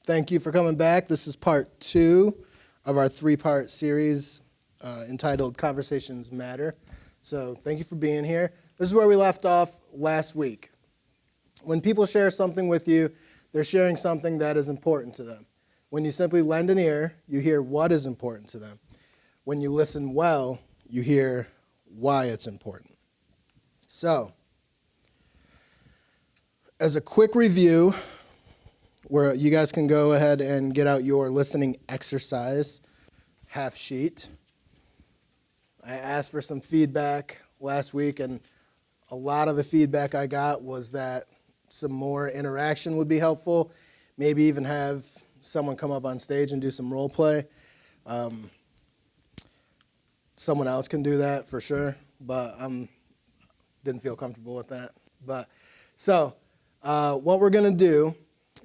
Thank you for coming back. This is part 2 of our 3-part series entitled Conversations Matter. So thank you for being here. This is where we left off last week. When people share something with you, they're sharing something that is important to them. When you simply lend an ear, you hear what is important to them. When you listen well, you hear why it's important. So, as a quick review, where you guys can go ahead and get out your listening exercise half sheet. I asked for some feedback last week, and a lot of the feedback I got was that some more interaction would be helpful. Maybe even have someone come up on stage and do some role play. Someone else can do that for sure, but didn't feel comfortable with that. What we're going to do,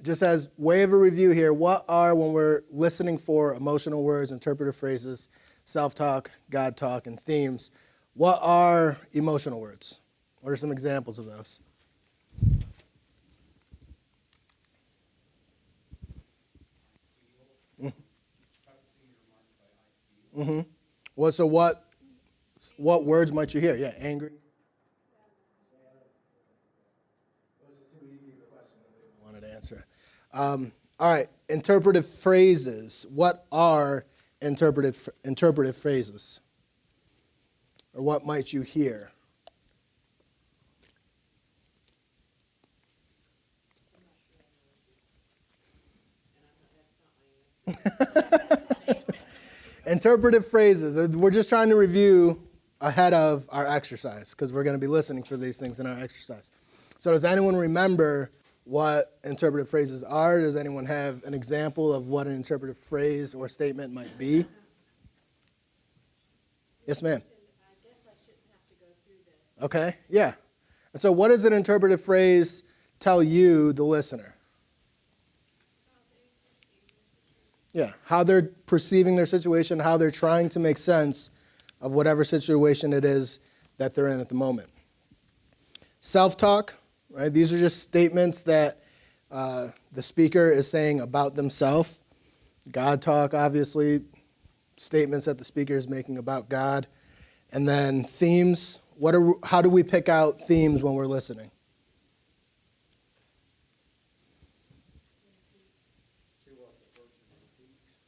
just as way of a review here, what are, when we're listening for emotional words, interpretive phrases, self-talk, God talk, and themes, what are emotional words? What are some examples of those? Mm-hmm. What words might you hear? Yeah, angry. Wanted to answer. All right, interpretive phrases. What are interpretive phrases? Or what might you hear? Interpretive phrases. We're just trying to review ahead of our exercise because we're going to be listening for these things in our exercise. So does anyone remember what interpretive phrases are? Does anyone have an example of what an interpretive phrase or statement might be? Yes, ma'am. I guess I shouldn't have to go through this. Okay, yeah. And so what does an interpretive phrase tell you, the listener? Yeah, how they're perceiving their situation, how they're trying to make sense of whatever situation it is that they're in at the moment. Self-talk, right? These are just statements that the speaker is saying about themselves. God talk, obviously, statements that the speaker is making about God. And then themes, how do we pick out themes when we're listening?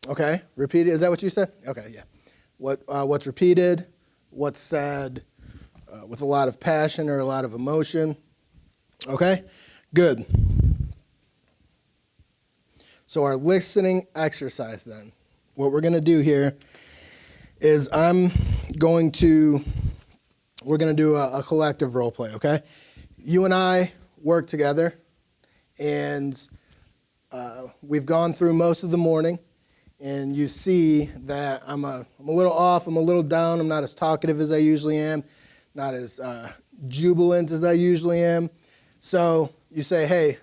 Okay, repeat it. Is that what you said? Okay, yeah. What's repeated, what's said with a lot of passion or a lot of emotion. Okay, good. So our listening exercise then, what we're going to do here is we're going to do a collective role play, okay? You and I work together, and we've gone through most of the morning. And you see that I'm a little off, I'm a little down, I'm not as talkative as I usually am, not as jubilant as I usually am. So you say, hey,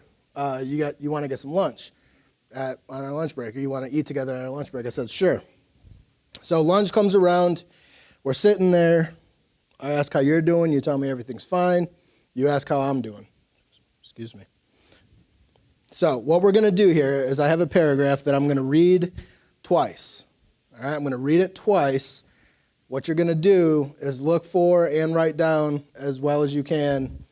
you want to get some lunch on our lunch break, or you want to eat together at our lunch break? I said, sure. So lunch comes around, we're sitting there, I ask how you're doing, you tell me everything's fine, you ask how I'm doing. Excuse me. So what we're going to do here is I have a paragraph that I'm going to read twice. All right, I'm going to read it twice. What you're going to do is look for and write down as well as you can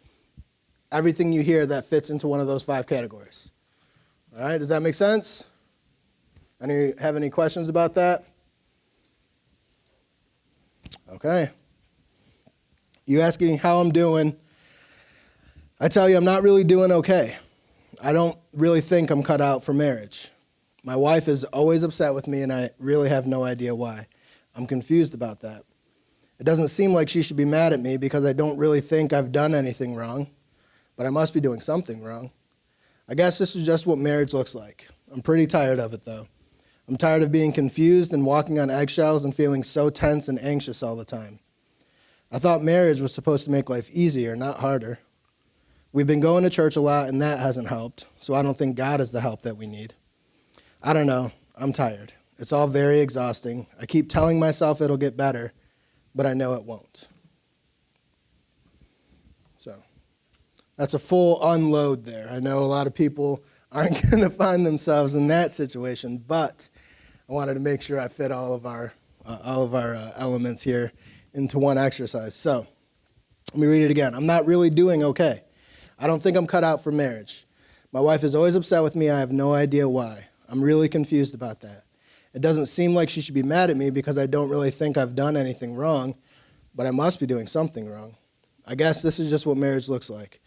everything you hear that fits into one of those 5 categories. All right, does that make sense? Have any questions about that? Okay. You asking how I'm doing. I tell you, I'm not really doing okay. I don't really think I'm cut out for marriage. My wife is always upset with me, and I really have no idea why. I'm confused about that. It doesn't seem like she should be mad at me because I don't really think I've done anything wrong, but I must be doing something wrong. I guess this is just what marriage looks like. I'm pretty tired of it, though. I'm tired of being confused and walking on eggshells and feeling so tense and anxious all the time. I thought marriage was supposed to make life easier, not harder. We've been going to church a lot, and that hasn't helped, so I don't think God is the help that we need. I don't know. I'm tired. It's all very exhausting. I keep telling myself it'll get better, but I know it won't. So that's a full unload there. I know a lot of people aren't going to find themselves in that situation, but I wanted to make sure I fit all of our elements here into one exercise. So let me read it again. I'm not really doing okay. I don't think I'm cut out for marriage. My wife is always upset with me. I have no idea why. I'm really confused about that. It doesn't seem like she should be mad at me because I don't really think I've done anything wrong, but I must be doing something wrong. I guess this is just what marriage looks like.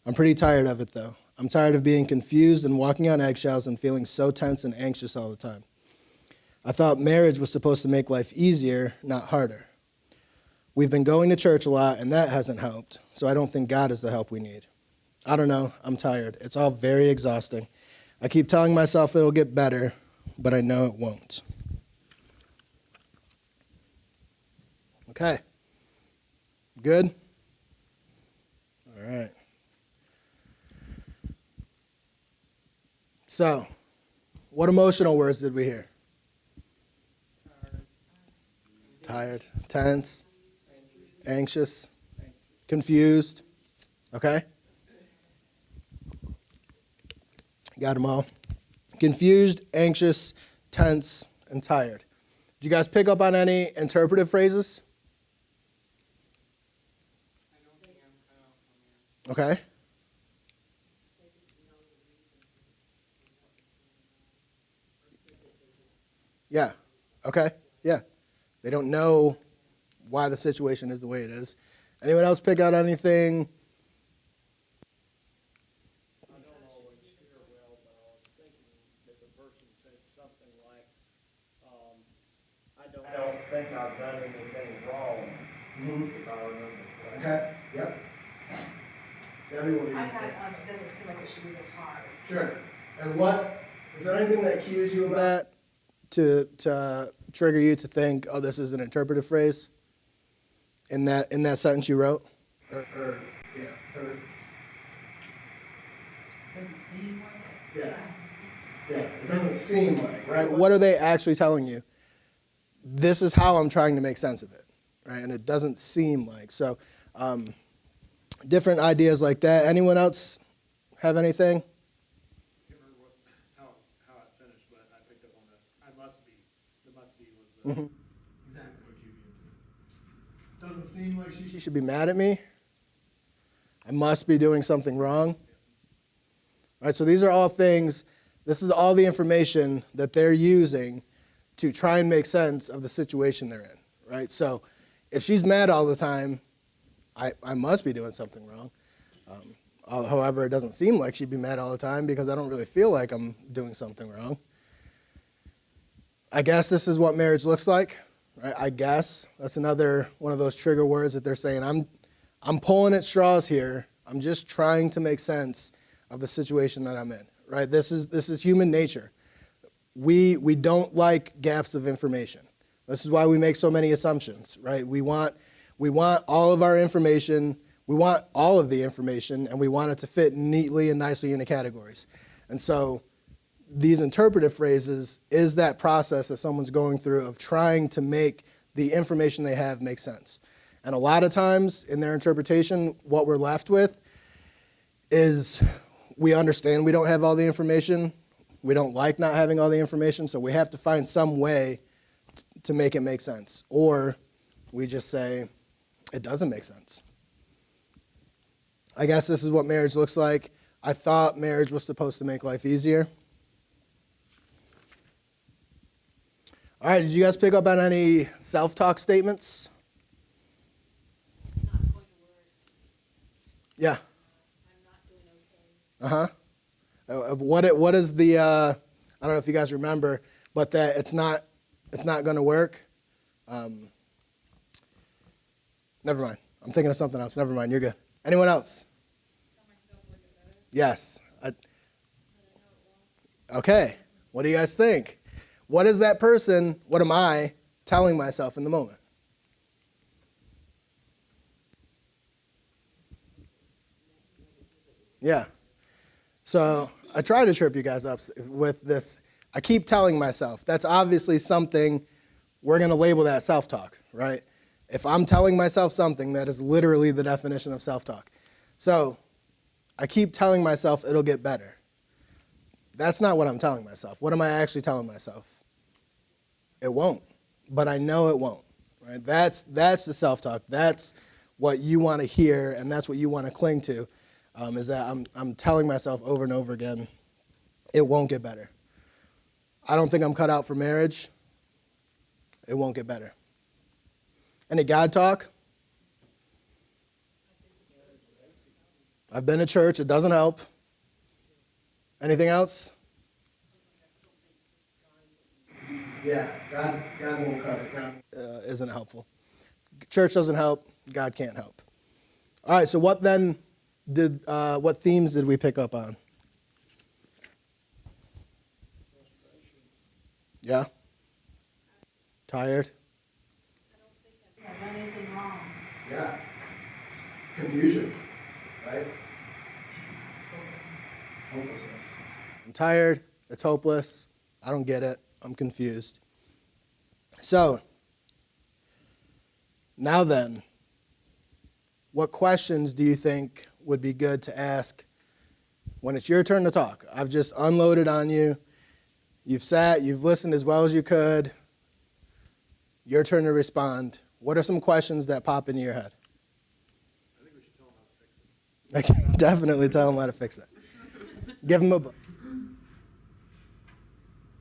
I'm pretty tired of it, though. I'm tired of being confused and walking on eggshells and feeling so tense and anxious all the time. I thought marriage was supposed to make life easier, not harder. We've been going to church a lot, and that hasn't helped, so I don't think God is the help we need. I don't know. I'm tired. It's all very exhausting. I keep telling myself it'll get better, but I know it won't. Okay. Good? All right. So, what emotional words did we hear? Tired, tense, anxious, confused. Okay? Got them all. Confused, anxious, tense, and tired. Did you guys pick up on any interpretive phrases? Okay. Yeah. Okay. Yeah. They don't know why the situation is the way it is. Anyone else pick out anything? I don't always hear well, but I was thinking that the person said something like, I don't think I've done anything wrong, if I remember correctly. Okay. Yep. Debbie, what do you I say? got, it doesn't seem like it should be this hard. Sure. And what is there anything that cues you about to trigger you to think, oh, this is an interpretive phrase in that sentence you wrote? Doesn't seem like it. Yeah, it doesn't seem like, right? What are they actually telling you? This is how I'm trying to make sense of it, right? And it doesn't seem like. So different ideas like that. Anyone else have anything? I can't remember how it finished, but I picked up on that. I must be. The must be was the. Exactly what you mean. Doesn't seem like she should be mad at me. I must be doing something wrong. All right, so these are all things, this is all the information that they're using to try and make sense of the situation they're in, right? So if she's mad all the time, I must be doing something wrong. However, it doesn't seem like she'd be mad all the time because I don't really feel like I'm doing something wrong. I guess this is what marriage looks like, right? I guess. That's another one of those trigger words that they're saying, I'm pulling at straws here. I'm just trying to make sense of the situation that I'm in, right? This is human nature. We don't like gaps of information. This is why we make so many assumptions, right? We want all of our information, we want all of the information, and we want it to fit neatly and nicely into categories. And so these interpretive phrases is that process that someone's going through of trying to make the information they have make sense. And a lot of times in their interpretation, what we're left with is we understand we don't have all the information. We don't like not having all the information, so we have to find some way to make it make sense. Or we just say, it doesn't make sense. I guess this is what marriage looks like. I thought marriage was supposed to make life easier. All right, did you guys pick up on any self-talk statements? Not going to work. Yeah. I'm not doing okay. What is the, I don't know if you guys remember, but that it's not going to work. Never mind. I'm thinking of something else. Never mind. You're good. Anyone else? Tell myself to look at better. Yes. But I know it won't. Okay. What do you guys think? What is that person? What am I telling myself in the moment? Yeah. So I try to trip you guys up with this. I keep telling myself. That's obviously something we're going to label that self-talk, right? If I'm telling myself something, that is literally the definition of self-talk. So I keep telling myself it'll get better. That's not what I'm telling myself. What am I actually telling myself? It won't, but I know it won't. Right? That's the self-talk. That's what you want to hear, and that's what you want to cling to, is that I'm telling myself over and over again, it won't get better. I don't think I'm cut out for marriage. It won't get better. Any God talk? I've been to church. It doesn't help. Anything else? Yeah, God won't cut it. God isn't helpful. Church doesn't help. God can't help. All right, so what themes did we pick up on? Yeah? Tired? I've done anything wrong. Yeah. Confusion, right? Hopelessness. I'm tired. It's hopeless. I don't get it. I'm confused. So, now then, what questions do you think would be good to ask when it's your turn to talk? I've just unloaded on you. You've sat, you've listened as well as you could. Your turn to respond. What are some questions that pop into your head? I think we should tell them how to fix it. I can definitely tell them how to fix it. Give them a book.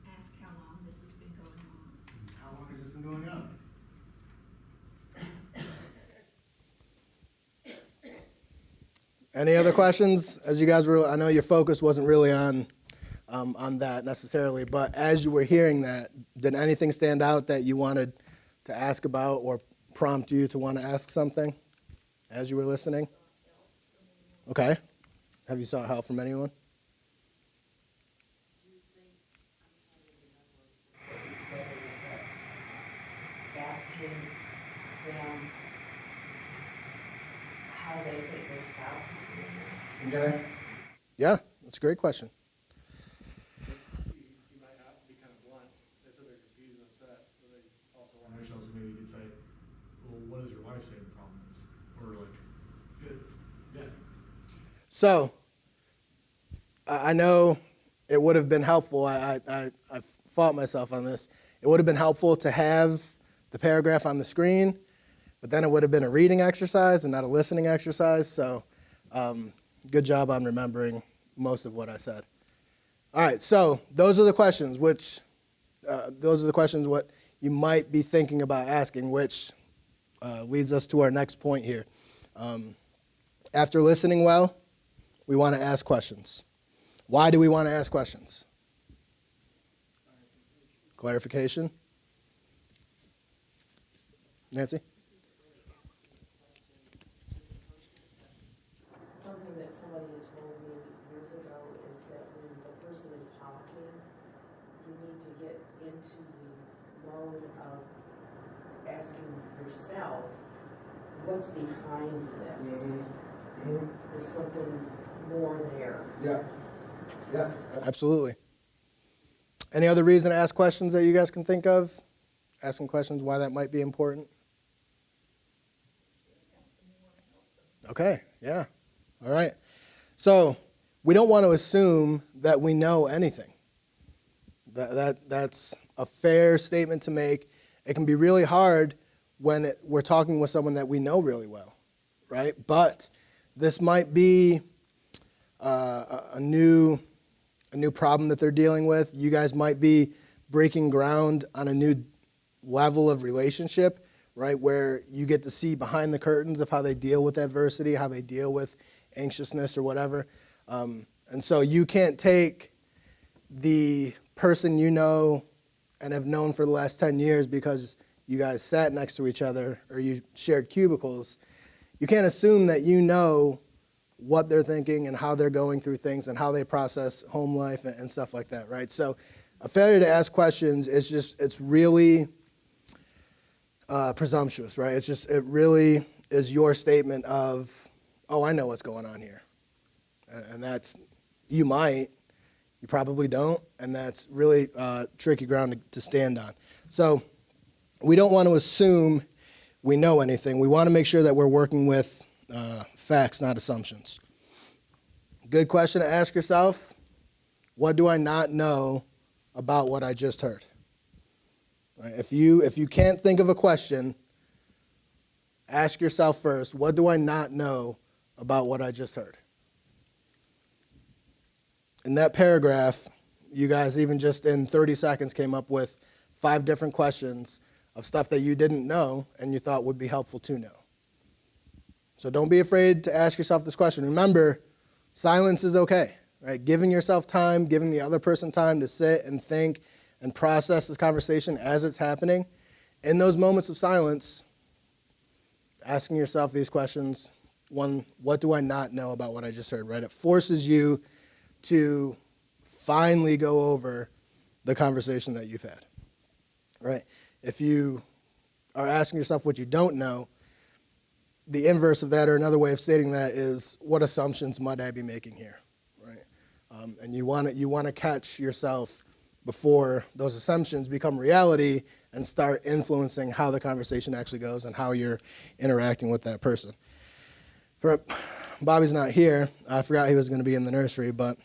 Ask how long this has been going on. How long has this been going on? Any other questions? As you guys were, I know your focus wasn't really on that necessarily, but as you were hearing that, did anything stand out that you wanted to ask about or prompt you to want to ask something as you were listening? Okay. Have you sought help from anyone? You said that asking them how they think their spouse is doing. Okay. Yeah, that's a great question. You might have to be kind of blunt. They said they're confused and upset, so they also want to. Also, maybe you could say, well, what does your wife say the problem is? Or like, Good. Yeah. So, I know it would have been helpful. I fought myself on this. It would have been helpful to have the paragraph on the screen, but then it would have been a reading exercise and not a listening exercise. So, good job on remembering most of what I said. All right. So those are the questions. What you might be thinking about asking, which leads us to our next point here. After listening well, we want to ask questions. Why do we want to ask questions? Clarification? Nancy? Something that somebody had told me years ago is that when the person is talking, you need to get into the mode of asking yourself, what's behind this? There's something more there. Yeah. Yeah, absolutely. Any other reason to ask questions that you guys can think of? Asking questions why that might be important? Okay, yeah. All right. So we don't want to assume that we know anything. That's a fair statement to make. It can be really hard when we're talking with someone that we know really well, right? But this might be a new problem that they're dealing with. You guys might be breaking ground on a new level of relationship, right, where you get to see behind the curtains of how they deal with adversity, how they deal with anxiousness or whatever. And so you can't take the person you know and have known for the last 10 years because you guys sat next to each other or you shared cubicles. You can't assume that you know what they're thinking and how they're going through things and how they process home life and stuff like that, right? So a failure to ask questions it's really presumptuous, right? It really is your statement of, oh, I know what's going on here. And that's, you probably don't, and that's really tricky ground to stand on. So we don't want to assume we know anything. We want to make sure that we're working with facts, not assumptions. Good question to ask yourself. What do I not know about what I just heard? Right? If you can't think of a question, ask yourself first, what do I not know about what I just heard? In that paragraph, you guys even just in 30 seconds came up with 5 different questions of stuff that you didn't know and you thought would be helpful to know. So don't be afraid to ask yourself this question. Remember, silence is okay, right? Giving yourself time, giving the other person time to sit and think and process this conversation as it's happening. In those moments of silence, asking yourself these questions. One, what do I not know about what I just heard, right? It forces you to finally go over the conversation that you've had, right? If you are asking yourself what you don't know, the inverse of that, or another way of stating that, is what assumptions might I be making here, right? And you want to catch yourself before those assumptions become reality and start influencing how the conversation actually goes and how you're interacting with that person. Bobby's not here. I forgot he was going to be in the nursery, but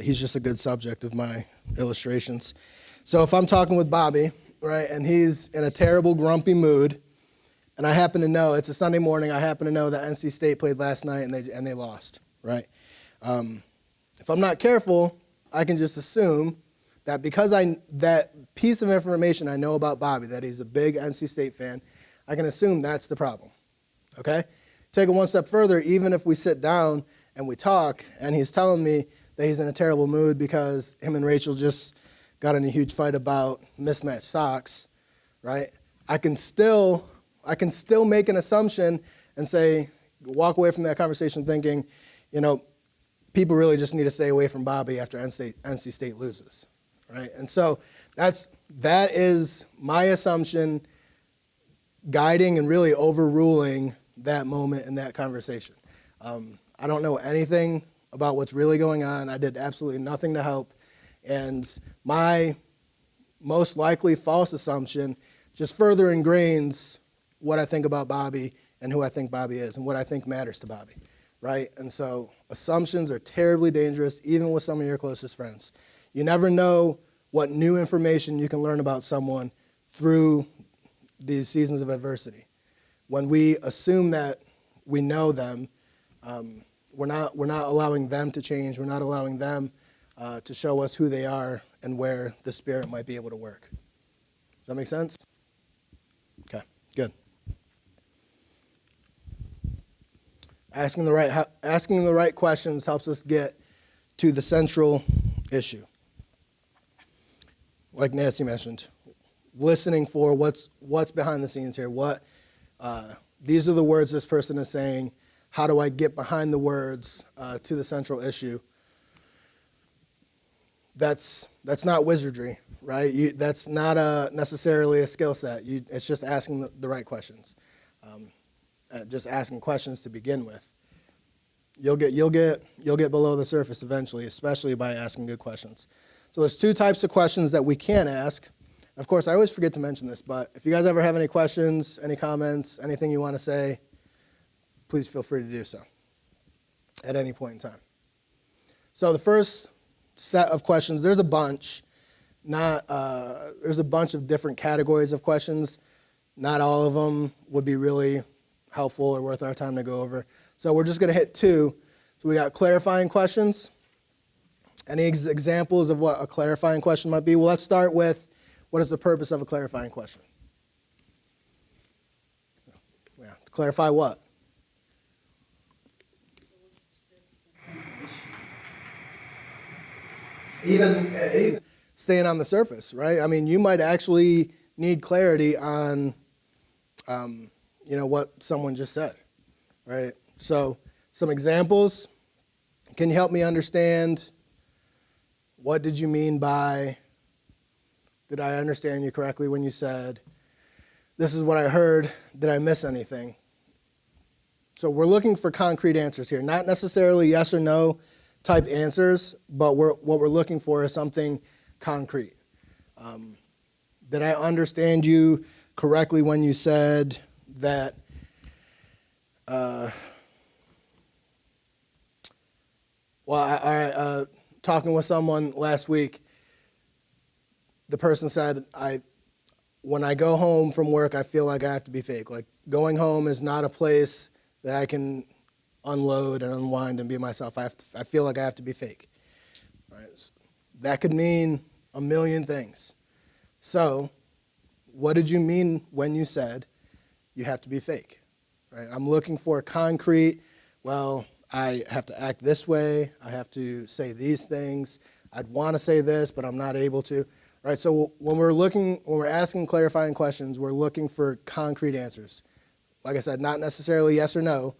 he's just a good subject of my illustrations. So if I'm talking with Bobby, right, and he's in a terrible, grumpy mood, and I happen to know, it's a Sunday morning, I happen to know that NC State played last night and they lost, right? If I'm not careful, I can just assume that because that piece of information I know about Bobby, that he's a big NC State fan, I can assume that's the problem, okay? Take it one step further, even if we sit down and we talk and he's telling me that he's in a terrible mood because him and Rachel just got in a huge fight about mismatched socks, right? I can still make an assumption and say, walk away from that conversation thinking, people really just need to stay away from Bobby after NC State loses, right? And so that is my assumption guiding and really overruling that moment in that conversation. I don't know anything about what's really going on. I did absolutely nothing to help. And my most likely false assumption just further ingrains what I think about Bobby and who I think Bobby is and what I think matters to Bobby, right? And so assumptions are terribly dangerous, even with some of your closest friends. You never know what new information you can learn about someone through these seasons of adversity. When we assume that we know them, we're not allowing them to change. We're not allowing them to show us who they are and where the Spirit might be able to work. Does that make sense? Okay, good. Asking the right questions helps us get to the central issue. Like Nancy mentioned, listening for what's behind the scenes here. These are the words this person is saying. How do I get behind the words to the central issue? That's not wizardry, right? That's not necessarily a skill set. It's just asking the right questions. Just asking questions to begin with. You'll get below the surface eventually, especially by asking good questions. So there's 2 types of questions that we can ask. Of course, I always forget to mention this, but if you guys ever have any questions, any comments, anything you want to say, please feel free to do so at any point in time. So the first set of questions, there's a bunch. There's a bunch of different categories of questions. Not all of them would be really helpful or worth our time to go over. So we're just going to hit 2. So we got clarifying questions. Any examples of what a clarifying question might be? Well, let's start with, what is the purpose of a clarifying question? Yeah, to clarify what? Even staying on the surface, right? I mean, you might actually need clarity on, what someone just said, right? So some examples. Can you help me understand, what did you mean by, did I understand you correctly when you said, this is what I heard, did I miss anything? So we're looking for concrete answers here, not necessarily yes or no type answers, but what we're looking for is something concrete. Did I understand you correctly when you said that talking with someone last week. The person said, when I go home from work, I feel like I have to be fake. Like, going home is not a place that I can unload and unwind and be myself. I feel like I have to be fake. Right? That could mean a million things. So, what did you mean when you said you have to be fake? Right? I'm looking for concrete, well, I have to act this way, I have to say these things, I'd want to say this, but I'm not able to. Right? So when we're asking clarifying questions, we're looking for concrete answers. Like I said, not necessarily yes or no,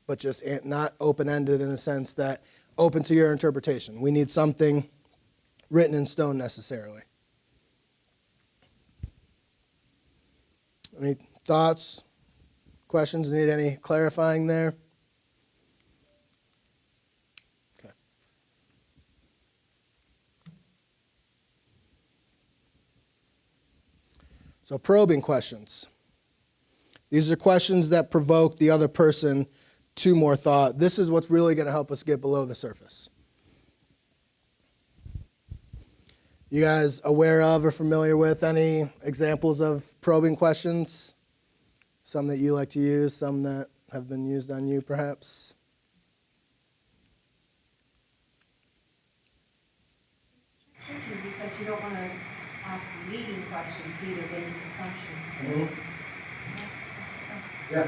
but just not open-ended in the sense that open to your interpretation. We need something written in stone necessarily. Any thoughts, questions? Need any clarifying there? Okay. So probing questions. These are questions that provoke the other person to more thought. This is what's really going to help us get below the surface. You guys aware of or familiar with any examples of probing questions? Some that you like to use, some that have been used on you perhaps? Tricky because you don't want to ask leading questions either, making assumptions. Yeah.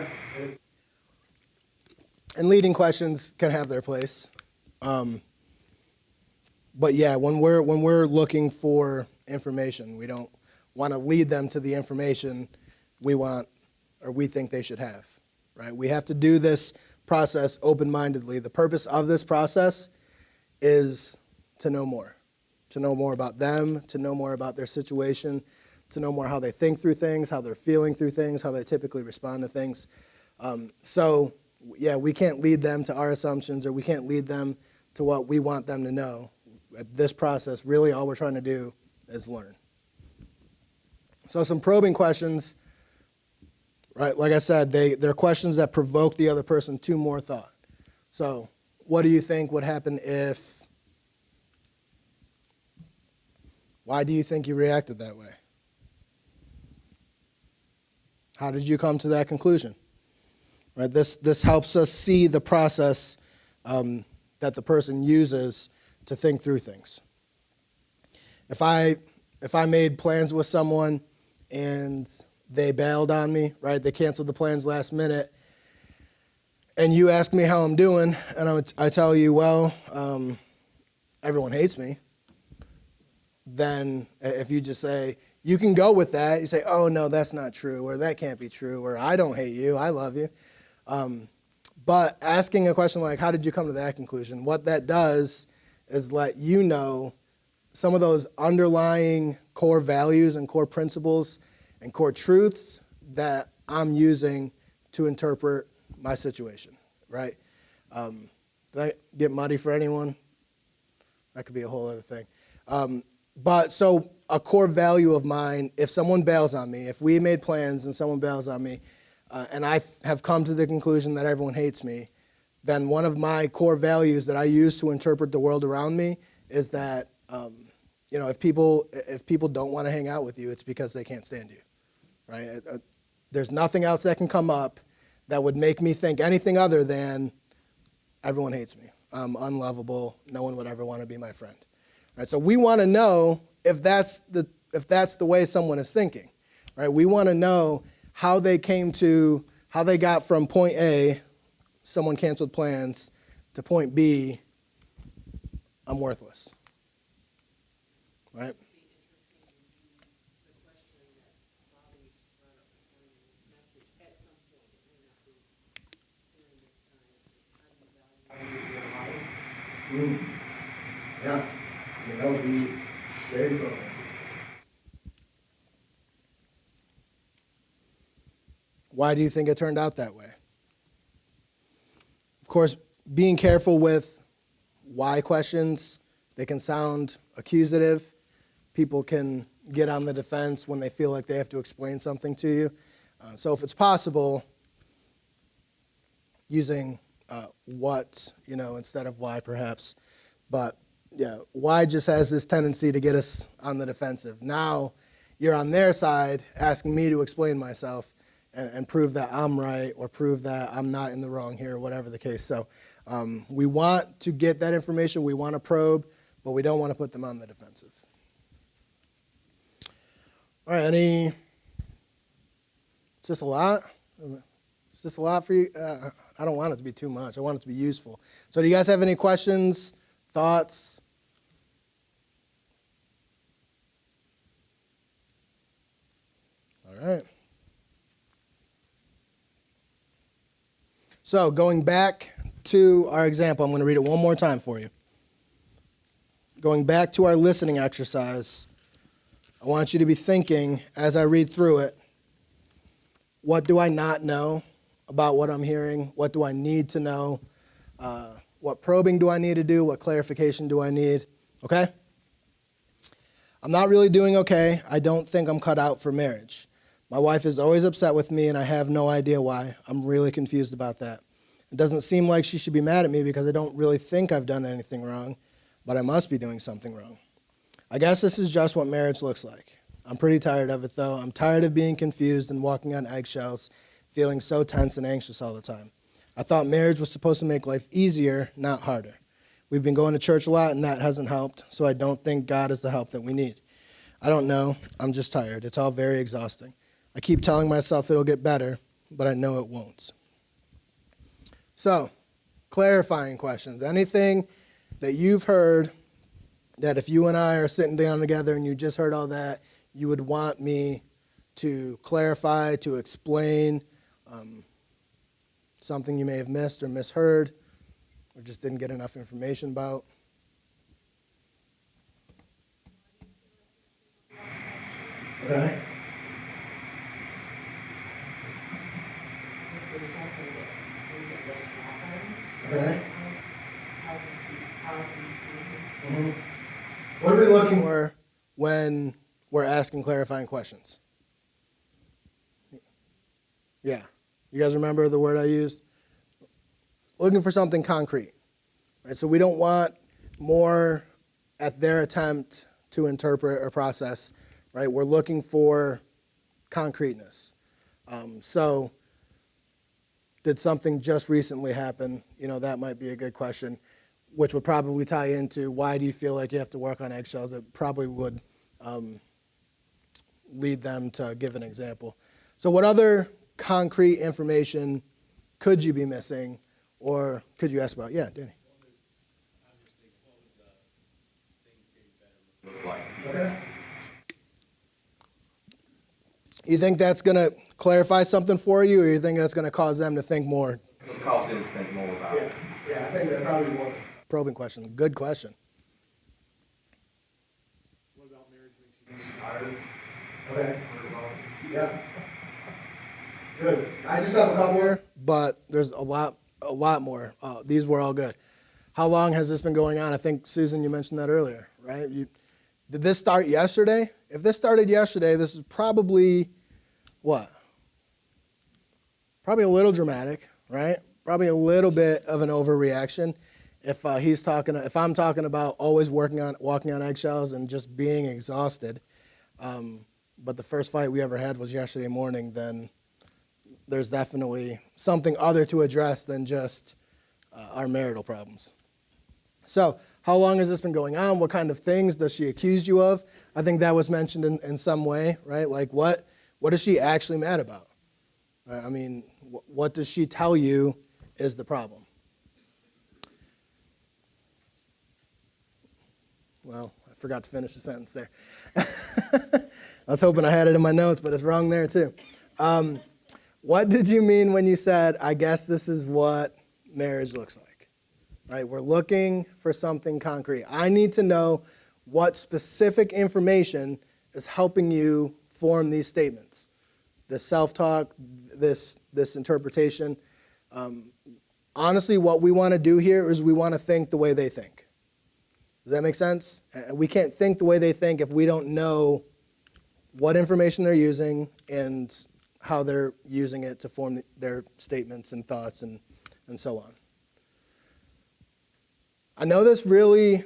And leading questions can have their place. But yeah, when we're looking for information, we don't want to lead them to the information we want or we think they should have, right? We have to do this process open-mindedly. The purpose of this process is to know more about them, to know more about their situation, to know more how they think through things, how they're feeling through things, how they typically respond to things. So yeah, we can't lead them to our assumptions or we can't lead them to what we want them to know. At this process, really all we're trying to do is learn. So some probing questions, right? Like I said, they're questions that provoke the other person to more thought. So what do you think would happen if? Why do you think you reacted that way? How did you come to that conclusion? Right? This helps us see the process that the person uses to think through things. If I made plans with someone and they bailed on me, right? They canceled the plans last minute, and you ask me how I'm doing, and I tell you, well, everyone hates me. Then if you just say, you can go with that, you say, oh no, that's not true, or that can't be true, or I don't hate you, I love you. But asking a question like, how did you come to that conclusion? What that does is let you know some of those underlying core values and core principles and core truths that I'm using to interpret my situation, right? Did that get muddy for anyone? That could be a whole other thing. But so a core value of mine, if someone bails on me, if we made plans and someone bails on me, and I have come to the conclusion that everyone hates me, then one of my core values that I use to interpret the world around me is that, if people don't want to hang out with you, it's because they can't stand you, right? There's nothing else that can come up that would make me think anything other than everyone hates me. I'm unlovable. No one would ever want to be my friend. Right? So we want to know if that's the way someone is thinking, right? We want to know how they got from point A, someone canceled plans, to point B, I'm worthless, right? Yeah, that would be very good. Why do you think it turned out that way? Of course, being careful with why questions, they can sound accusative. People can get on the defense when they feel like they have to explain something to you. So if it's possible, using what, instead of why perhaps. But why just has this tendency to get us on the defensive. Now you're on their side asking me to explain myself and prove that I'm right or prove that I'm not in the wrong here, whatever the case. So we want to get that information. We want to probe, but we don't want to put them on the defensive. All right, is this a lot? Is this a lot for you? I don't want it to be too much. I want it to be useful. So do you guys have any questions, thoughts? All right. So going back to our example, I'm going to read it one more time for you. Going back to our listening exercise, I want you to be thinking as I read through it, what do I not know about what I'm hearing? What do I need to know? What probing do I need to do? What clarification do I need? Okay? I'm not really doing okay. I don't think I'm cut out for marriage. My wife is always upset with me, and I have no idea why. I'm really confused about that. It doesn't seem like she should be mad at me because I don't really think I've done anything wrong, but I must be doing something wrong. I guess this is just what marriage looks like. I'm pretty tired of it, though. I'm tired of being confused and walking on eggshells, feeling so tense and anxious all the time. I thought marriage was supposed to make life easier, not harder. We've been going to church a lot, and that hasn't helped, so I don't think God is the help that we need. I don't know. I'm just tired. It's all very exhausting. I keep telling myself it'll get better, but I know it won't. So, clarifying questions. Anything that you've heard that if you and I are sitting down together and you just heard all that, you would want me to clarify, to explain something you may have missed or misheard or just didn't get enough information about. Okay. Is there something that recently happened? Okay. Causes these feelings? What are we looking for when we're asking clarifying questions? Yeah. You guys remember the word I used? Looking for something concrete. Right? So we don't want more at their attempt to interpret or process. Right? We're looking for concreteness. So did something just recently happen? You know, that might be a good question, which would probably tie into why do you feel like you have to work on eggshells? It probably would lead them to give an example. So what other concrete information could you be missing or could you ask about? Yeah, Danny. Okay. You think that's going to clarify something for you, or you think that's going to cause them to think more? It'll cause them to think more about it. Yeah, I think that probably will. Probing question. Good question. What about marriage makes you tired? Okay. Yeah. Good. I just have a couple more, but there's a lot more. These were all good. How long has this been going on? I think, Susan, you mentioned that earlier, right? Did this start yesterday? If this started yesterday, this is probably what? Probably a little dramatic, right? Probably a little bit of an overreaction. If I'm talking about always walking on eggshells and just being exhausted, but the first fight we ever had was yesterday morning, then there's definitely something other to address than just our marital problems. So how long has this been going on? What kind of things does she accuse you of? I think that was mentioned in some way, right? Like what is she actually mad about? I mean, what does she tell you is the problem? Well, I forgot to finish the sentence there. I was hoping I had it in my notes, but it's wrong there too. What did you mean when you said, I guess this is what marriage looks like? Right? We're looking for something concrete. I need to know what specific information is helping you form these statements. This self-talk, this interpretation. Honestly, what we want to do here is we want to think the way they think. Does that make sense? We can't think the way they think if we don't know what information they're using and how they're using it to form their statements and thoughts and so on. I know this really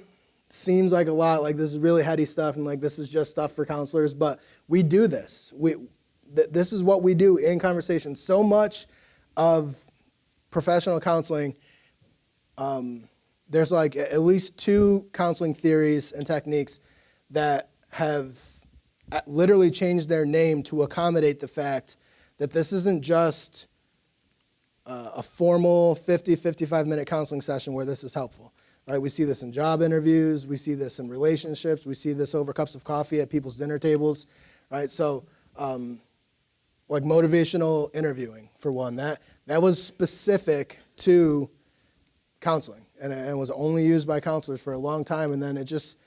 seems like a lot, like this is really heady stuff and like this is just stuff for counselors, but we do this. This is what we do in conversation. So much of professional counseling, there's like at least 2 counseling theories and techniques that have literally changed their name to accommodate the fact that this isn't just a formal 50, 55-minute counseling session where this is helpful. Right? We see this in job interviews. We see this in relationships. We see this over cups of coffee at people's dinner tables. Right? So like motivational interviewing, for one, that was specific to counseling and was only used by counselors for a long time, and then it just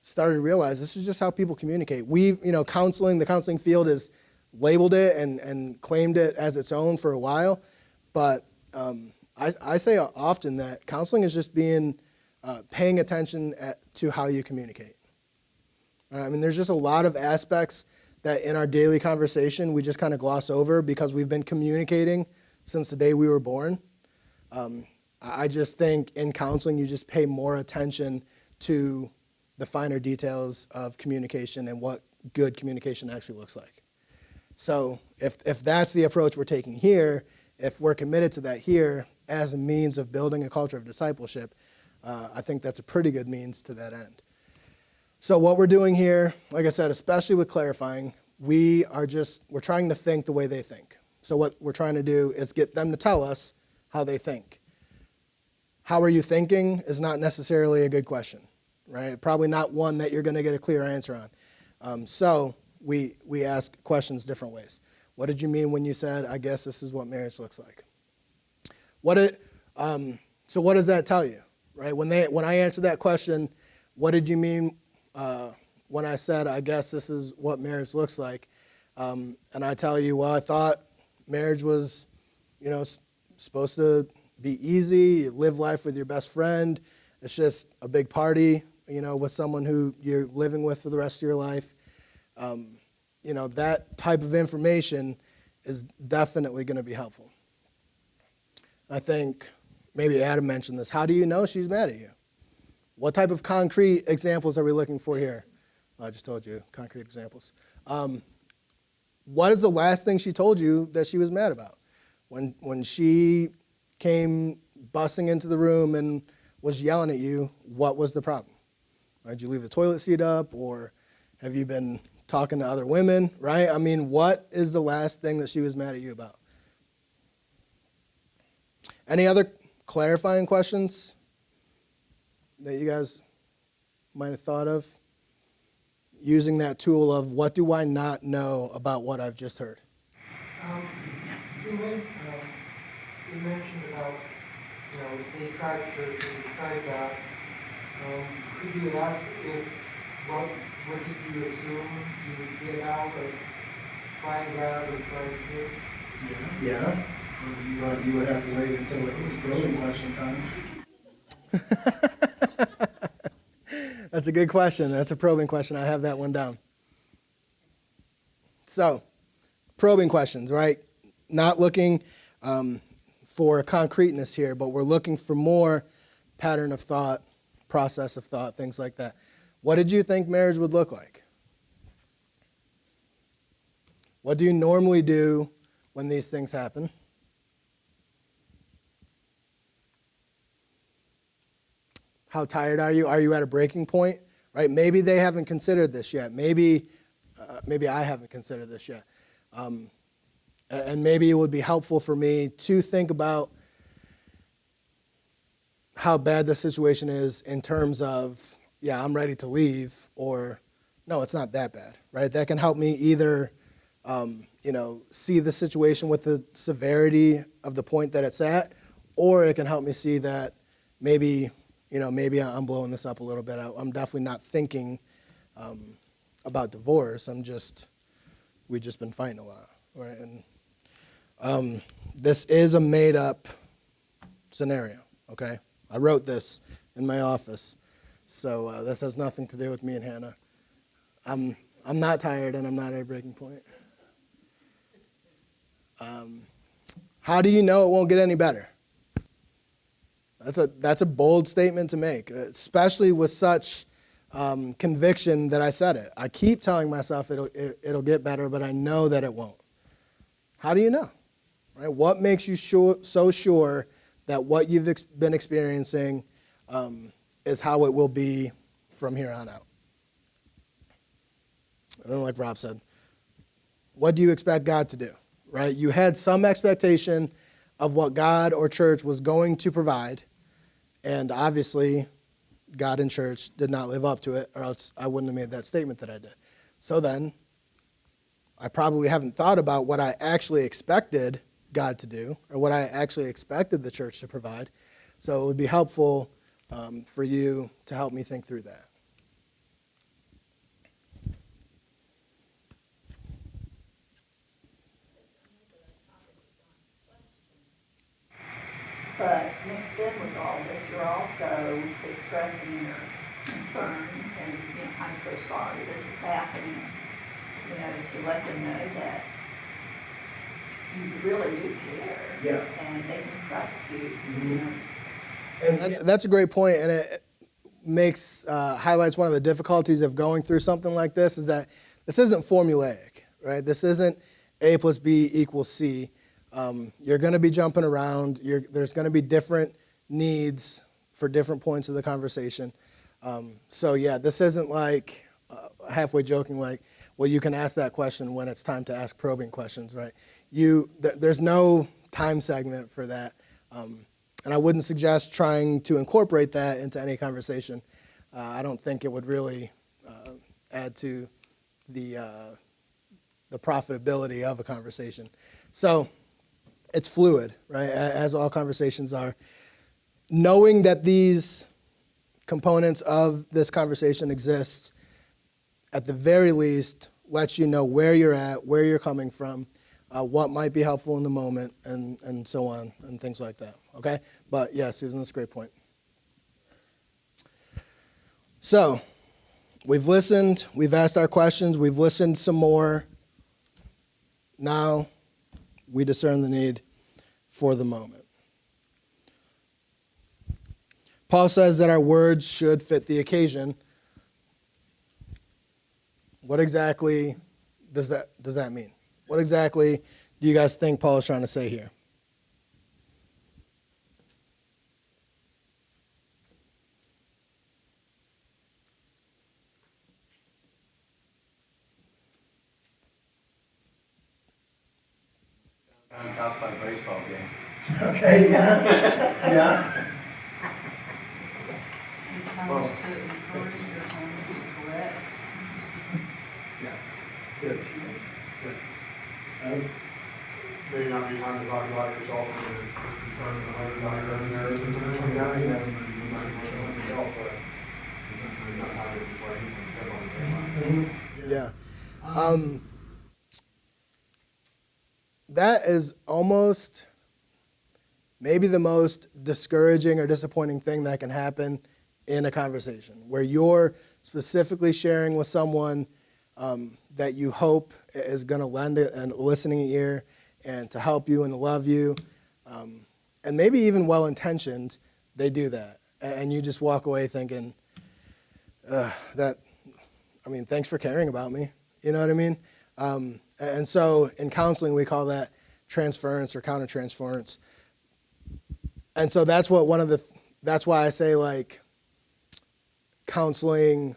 started to realize this is just how people communicate. The counseling field has labeled it and claimed it as its own for a while, but I say often that counseling is just paying attention to how you communicate. I mean, there's just a lot of aspects that in our daily conversation we just kind of gloss over because we've been communicating since the day we were born. I just think in counseling you just pay more attention to the finer details of communication and what good communication actually looks like. So if that's the approach we're taking here, if we're committed to that here as a means of building a culture of discipleship, I think that's a pretty good means to that end. So what we're doing here, like I said, especially with clarifying, we're trying to think the way they think. So what we're trying to do is get them to tell us how they think. How are you thinking is not necessarily a good question, right? Probably not one that you're going to get a clear answer on. So we ask questions different ways. What did you mean when you said, I guess this is what marriage looks like? So what does that tell you, right? When I answer that question, what did you mean when I said, I guess this is what marriage looks like? And I tell you, well, I thought marriage was, supposed to be easy, you live life with your best friend. It's just a big party, with someone who you're living with for the rest of your life. That type of information is definitely going to be helpful. I think maybe Adam mentioned this. How do you know she's mad at you? What type of concrete examples are we looking for here? I just told you, concrete examples. What is the last thing she told you that she was mad about? When she came busting into the room and was yelling at you, what was the problem? Did you leave the toilet seat up, or have you been talking to other women, right? I mean, what is the last thing that she was mad at you about? Any other clarifying questions that you guys might have thought of? Using that tool of what do I not know about what I've just heard? You mentioned about, they tried church and they tried that. Could you ask what did you assume you would get out of trying that or trying to? Yeah. You would have to wait until it was probing question time. That's a good question. That's a probing question. I have that one down. So, probing questions, right? Not looking for concreteness here, but we're looking for more pattern of thought, process of thought, things like that. What did you think marriage would look like? What do you normally do when these things happen? How tired are you? Are you at a breaking point? Right? Maybe they haven't considered this yet. Maybe I haven't considered this yet. And maybe it would be helpful for me to think about how bad the situation is in terms of, yeah, I'm ready to leave, or no, it's not that bad, right? That can help me either, see the situation with the severity of the point that it's at, or it can help me see that maybe I'm blowing this up a little bit. I'm definitely not thinking about divorce. We've just been fighting a lot, right? And this is a made-up scenario, okay? I wrote this in my office, so this has nothing to do with me and Hannah. I'm not tired, and I'm not at a breaking point. How do you know it won't get any better? That's a bold statement to make, especially with such conviction that I said it. I keep telling myself it'll get better, but I know that it won't. How do you know? Right? What makes you so sure that what you've been experiencing is how it will be from here on out? And then, like Rob said, what do you expect God to do? Right? You had some expectation of what God or church was going to provide, and obviously God and church did not live up to it, or else I wouldn't have made that statement that I did. So then, I probably haven't thought about what I actually expected God to do, or what I actually expected the church to provide. So it would be helpful for you to help me think through that. But mixed in with all this, you're also expressing your concern and, I'm so sorry this is happening, to let them know that you really do care. Yeah. And they can trust you, And that's a great point, and it makes highlights one of the difficulties of going through something like this, is that this isn't formulaic, right? This isn't A plus B equals C. You're going to be jumping around. There's going to be different needs for different points of the conversation. So yeah, this isn't like halfway joking, like, well, you can ask that question when it's time to ask probing questions, right? There's no time segment for that. And I wouldn't suggest trying to incorporate that into any conversation. I don't think it would really add to the profitability of a conversation. So it's fluid, right, as all conversations are. Knowing that these components of this conversation exist, at the very least, lets you know where you're at, where you're coming from, what might be helpful in the moment, and so on, and things like that, okay? But yeah, Susan, that's a great point. So, we've listened, we've asked our questions, we've listened some more. Now, we discern the need for the moment. Paul says that our words should fit the occasion. What exactly does that mean? What exactly do you guys think Paul is trying to say here? I'm talking about a baseball game. Okay, yeah. Yeah. Times to encourage your times to correct. Yeah. Good. Good. Maybe not be time to talk about yourself and confirm the heart about your own marriage and potentially dying, and you might be something yourself, but it's not how it's like, Yeah. That is almost maybe the most discouraging or disappointing thing that can happen in a conversation, where you're specifically sharing with someone that you hope is going to lend a listening ear and to help you and to love you, and maybe even well-intentioned, they do that. And you just walk away thinking, thanks for caring about me. You know what I mean? And so in counseling, we call that transference or countertransference. And so that's why I say, like, counseling,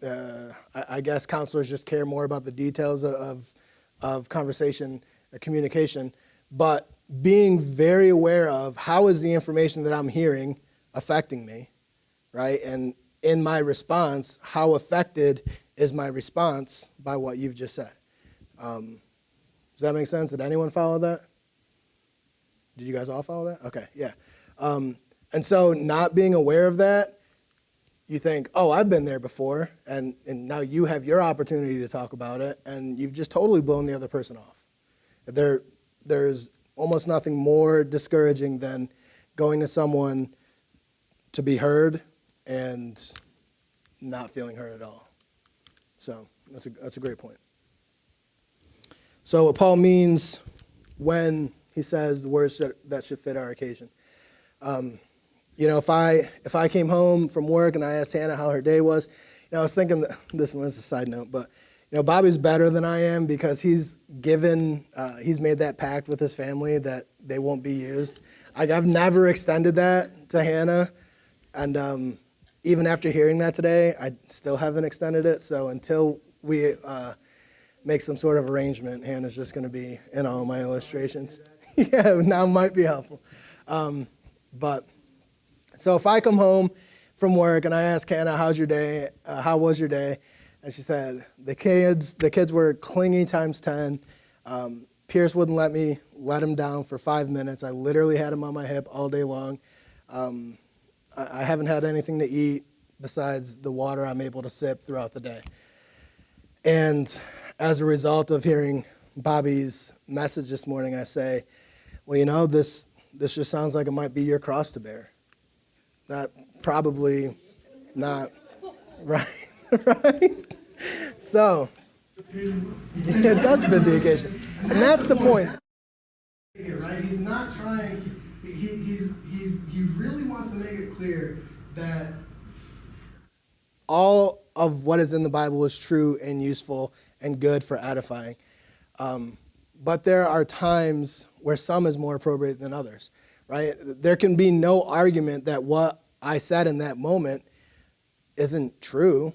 I guess counselors just care more about the details of conversation or communication, but being very aware of how is the information that I'm hearing affecting me, right? And in my response, how affected is my response by what you've just said? Does that make sense? Did anyone follow that? Did you guys all follow that? Okay, yeah. And so not being aware of that, you think, oh, I've been there before, and now you have your opportunity to talk about it, and you've just totally blown the other person off. There's almost nothing more discouraging than going to someone to be heard and not feeling heard at all. So that's a great point. So what Paul means when he says the words that should fit our occasion. You know, if I came home from work and I asked Hannah how her day was, you know, I was thinking that, this one's a side note, but you know, Bobby's better than I am because he's made that pact with his family that they won't be used. I've never extended that to Hannah, and even after hearing that today, I still haven't extended it. So until we make some sort of arrangement, Hannah's just going to be in all my illustrations. Yeah, now might be helpful. But so if I come home from work and I ask Hannah, how's your day? How was your day? And she said, the kids were clingy times 10. Pierce wouldn't let me let him down for 5 minutes. I literally had him on my hip all day long. I haven't had anything to eat besides the water I'm able to sip throughout the day. And as a result of hearing Bobby's message this morning, I say, well, you know, this just sounds like it might be your cross to bear. That probably not, right? Right? So, it does fit the occasion. And that's the point. Here, right? He's not trying, he really wants to make it clear that all of what is in the Bible is true and useful and good for edifying. But there are times where some is more appropriate than others, right? There can be no argument that what I said in that moment isn't true,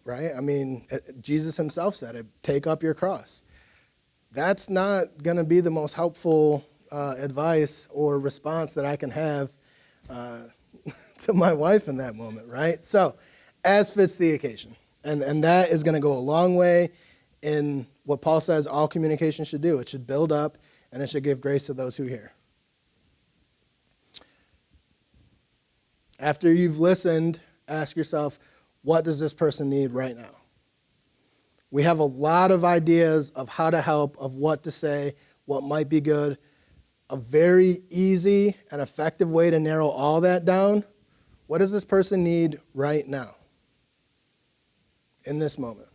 right? I mean, Jesus himself said it, take up your cross. That's not going to be the most helpful advice or response that I can have to my wife in that moment, right? So, as fits the occasion. And that is going to go a long way in what Paul says all communication should do. It should build up, and it should give grace to those who hear. After you've listened, ask yourself, what does this person need right now? We have a lot of ideas of how to help, of what to say, what might be good. A very easy and effective way to narrow all that down, what does this person need right now, in this moment?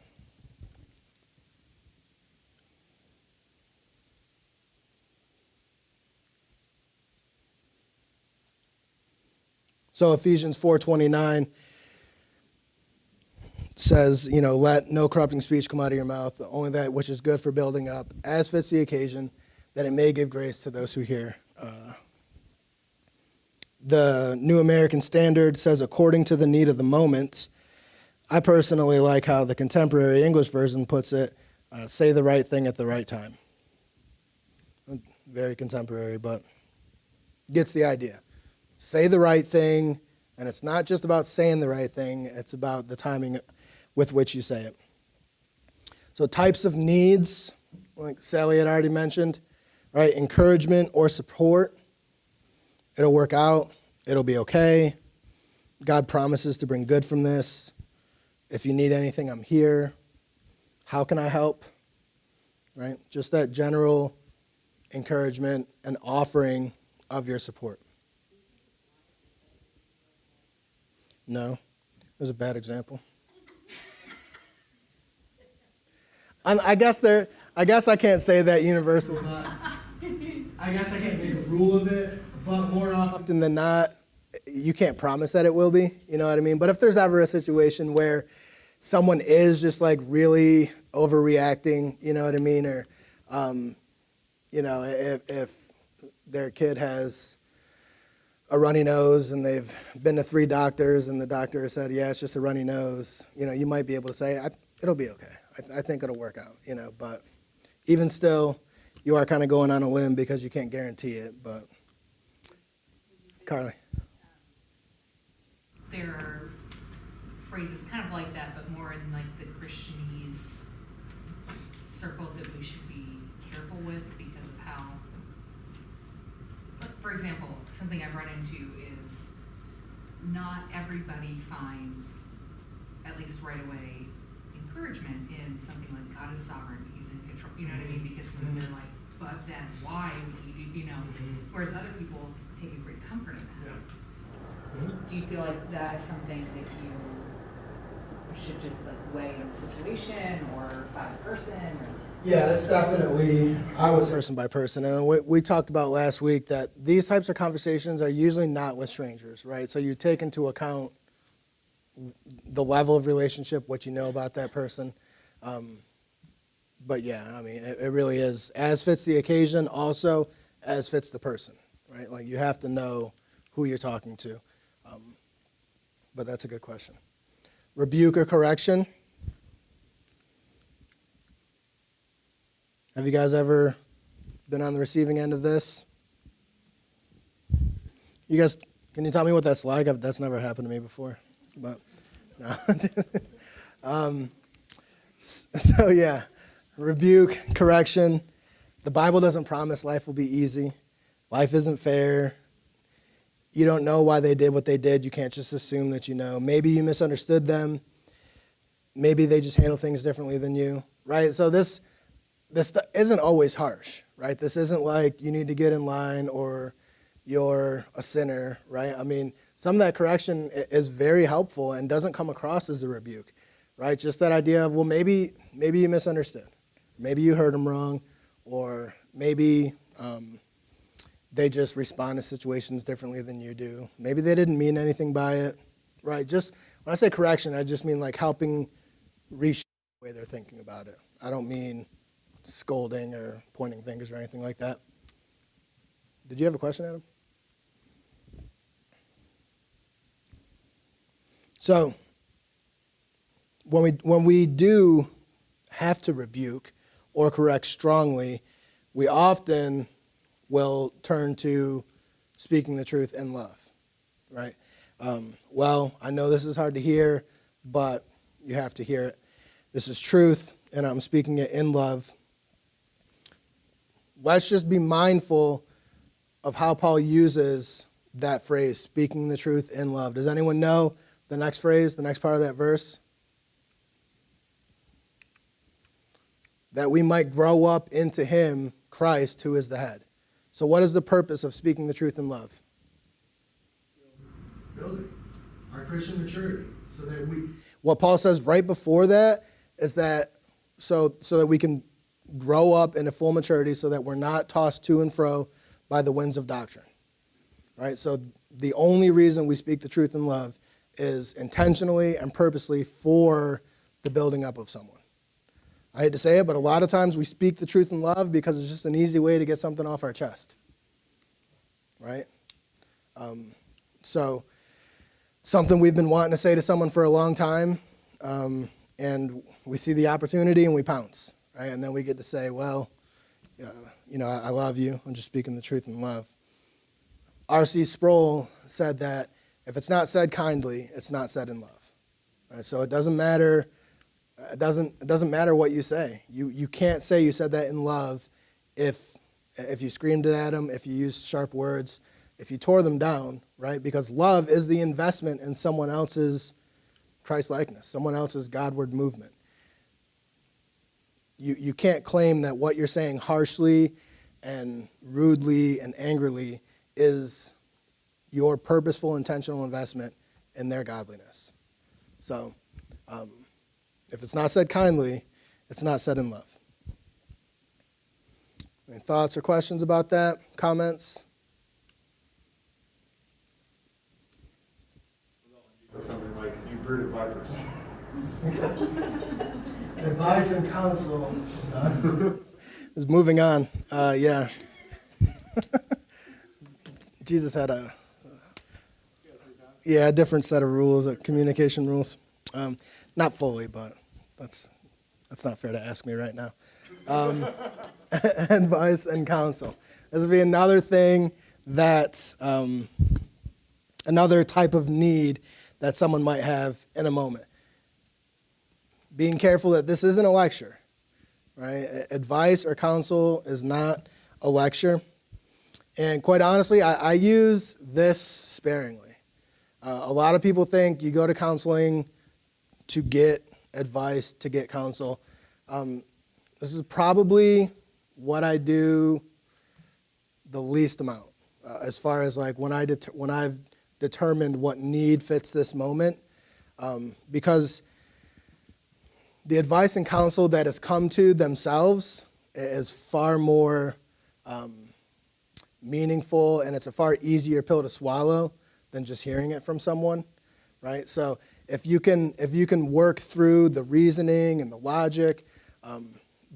So Ephesians 4:29 says, you know, let no corrupting speech come out of your mouth, only that which is good for building up, as fits the occasion, that it may give grace to those who hear. The New American Standard says, according to the need of the moment. I personally like how the Contemporary English Version puts it, say the right thing at the right time. Very contemporary, but gets the idea. Say the right thing, and it's not just about saying the right thing, it's about the timing with which you say it. So types of needs, like Sally had already mentioned, right? Encouragement or support. It'll work out. It'll be okay. God promises to bring good from this. If you need anything, I'm here. How can I help? Right? Just that general encouragement and offering of your support. No, it was a bad example. I guess I can't say that universally. I guess I can't make a rule of it, but more often than not, you can't promise that it will be, you know what I mean? But if there's ever a situation where someone is just like really overreacting, you know what I mean? Or, you know, if their kid has a runny nose and they've been to 3 doctors and the doctor said, yeah, it's just a runny nose, you know, you might be able to say, it'll be okay. I think it'll work out, you know, but even still, you are kind of going on a limb because you can't guarantee it, but Carly. There are phrases kind of like that, but more in like the Christianese circle that we should be careful with because of how, for example, something I've run into is not everybody finds, at least right away, encouragement in something like God is sovereign, he's in control, you know what I mean? Because then they're like, but then why would you know? Whereas other people take a great comfort in that. Yeah. Do you feel like that is something that you should just like weigh the situation or by the person or? Yeah, that's definitely, I was person by person. And we talked about last week that these types of conversations are usually not with strangers, right? So you take into account the level of relationship, what you know about that person. But yeah, I mean, it really is as fits the occasion, also as fits the person, right? Like you have to know who you're talking to. But that's a good question. Rebuke or correction. Have you guys ever been on the receiving end of this? You guys, can you tell me what that's like? That's never happened to me before. But no. So yeah, rebuke, correction. The Bible doesn't promise life will be easy. Life isn't fair. You don't know why they did what they did. You can't just assume that you know. Maybe you misunderstood them. Maybe they just handle things differently than you, right? So this isn't always harsh, right? This isn't like you need to get in line or you're a sinner, right? I mean, some of that correction is very helpful and doesn't come across as a rebuke, right? Just that idea of, well, maybe you misunderstood. Maybe you heard them wrong, or maybe they just respond to situations differently than you do. Maybe they didn't mean anything by it, right? Just when I say correction, I just mean like helping reshape the way they're thinking about it. I don't mean scolding or pointing fingers or anything like that. Did you have a question, Adam? So when we do have to rebuke or correct strongly, we often will turn to speaking the truth in love, right? Well, I know this is hard to hear, but you have to hear it. This is truth, and I'm speaking it in love. Let's just be mindful of how Paul uses that phrase, speaking the truth in love. Does anyone know the next phrase, the next part of that verse? That we might grow up into him, Christ, who is the head. So what is the purpose of speaking the truth in love? Building our Christian maturity. So that what Paul says right before that is that so that we can grow up into full maturity so that we're not tossed to and fro by the winds of doctrine. Right? So the only reason we speak the truth in love is intentionally and purposely for the building up of someone. I hate to say it, but a lot of times we speak the truth in love because it's just an easy way to get something off our chest, right? So something we've been wanting to say to someone for a long time, and we see the opportunity and we pounce, right? And then we get to say, well, I love you. I'm just speaking the truth in love. R.C. Sproul said that if it's not said kindly, it's not said in love. Right? So it doesn't matter. It doesn't matter what you say. You can't say you said that in love if you screamed it at them, if you used sharp words, if you tore them down, right? Because love is the investment in someone else's Christ-likeness, someone else's Godward movement. You can't claim that what you're saying harshly and rudely and angrily is your purposeful, intentional investment in their godliness. So, if it's not said kindly, it's not said in love. Any thoughts or questions about that? Comments? So something like, you brood of vipers. Advice and counsel. Is moving on. Yeah. Jesus had a different set of rules, communication rules. Not fully, but that's not fair to ask me right now. Advice and counsel. This would be another thing that, another type of need that someone might have in a moment. Being careful that this isn't a lecture, right? Advice or counsel is not a lecture. And quite honestly, I use this sparingly. A lot of people think you go to counseling to get advice, to get counsel. This is probably what I do the least amount, as far as like when I've determined what need fits this moment, because the advice and counsel that has come to themselves is far more meaningful, and it's a far easier pill to swallow than just hearing it from someone, right? So if you can work through the reasoning and the logic